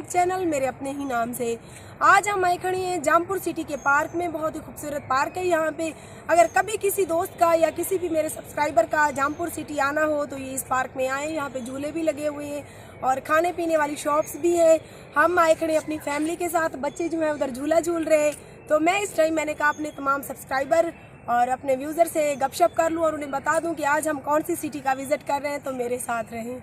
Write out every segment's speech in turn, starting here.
YouTube channel मेरे अपने ही नाम से। आज हम आए खड़े हैं जामपुर सिटी के पार्क में। बहुत ही खूबसूरत पार्क है यहाँ पे। अगर कभी किसी दोस्त का या किसी भी मेरे सब्सक्राइबर का जामपुर सिटी आना हो तो ये इस पार्क में आए। यहाँ पे झूले भी लगे हुए हैं और खाने पीने वाली शॉप्स भी हैं। हम आए खड़े अपनी फैमिली के साथ, बच्चे जो हैं उधर झूला झूल रहे हैं। तो मैं इस टाइम मैंने कहा अपने तमाम सब्सक्राइबर और अपने व्यूज़र से गपशप कर लूँ और उन्हें बता दूँ कि आज हम कौन सी सिटी का विज़िट कर रहे हैं। तो मेरे साथ रहें।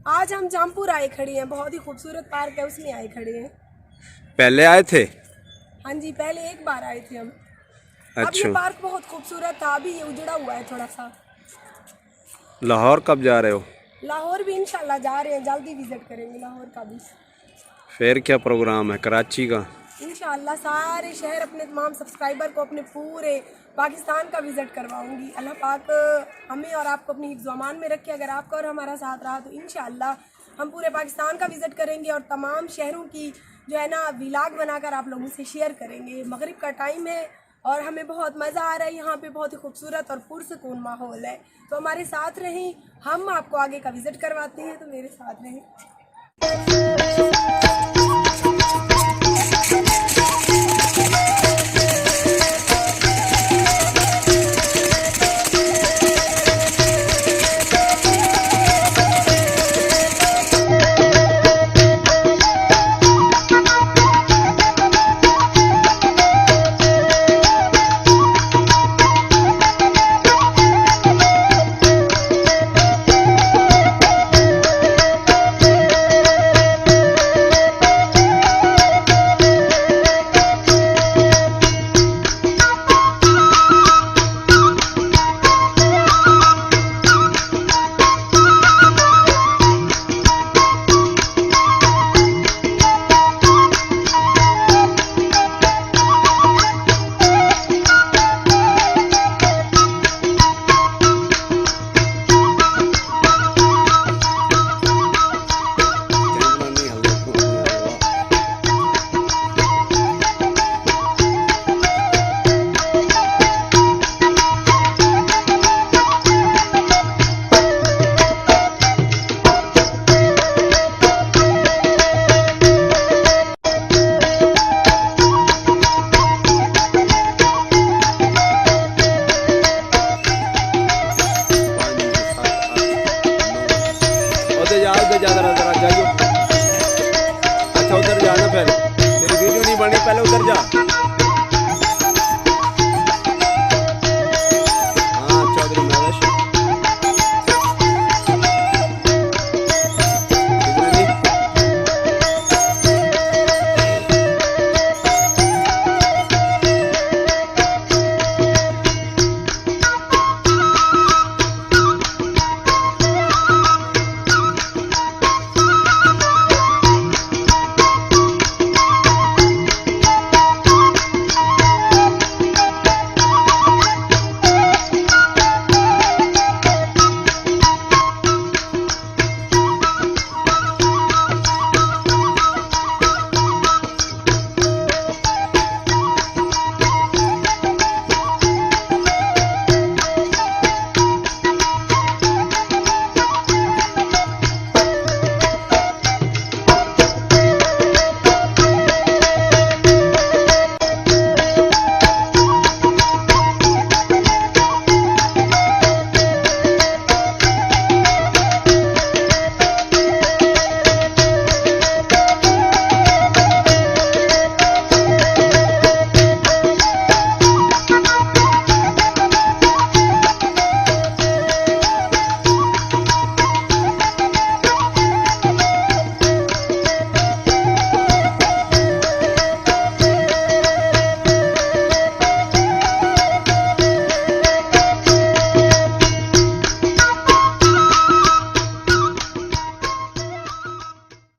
आज हम जामपुर आए खड़े हैं। बहुत ही खूबसूरत पार्क है, उसमें आए खड़े हैं। पहले आए थे? हाँ जी, पहले एक बार आए थे हम। अच्छा। अब ये पार्क बहुत खूबसूरत था, अभी ये उजड़ा हुआ है थोड़ा सा। लाहौर कब जा रहे हो? लाहौर भी इंशाल्लाह जा रहे हैं, जल्दी विजिट करेंगे लाहौर का भी। फिर क्या प्रोग्राम है कराची का? इंशाल्लाह सारे शहर अपने तमाम सब्सक्राइबर को अपने पूरे पाकिस्तान का विज़िट करवाऊंगी। अल्लाह पाक हमें और आपको अपनी हिफ्ज़ अमान में रखे। अगर आपका और हमारा साथ रहा तो इंशाल्लाह हम पूरे पाकिस्तान का विज़िट करेंगे और तमाम शहरों की जो है ना व्लॉग बनाकर आप लोगों से शेयर करेंगे। मगरिब का टाइम है और हमें बहुत मज़ा आ रहा है। यहाँ पे बहुत ही खूबसूरत और पुरसकून माहौल है। तो हमारे साथ रहें, हम आपको आगे का विज़िट करवाते हैं। तो मेरे साथ रहें। जाइए। अच्छा उधर जाना, फिर तेरी वीडियो नहीं बनी, पहले उधर जा।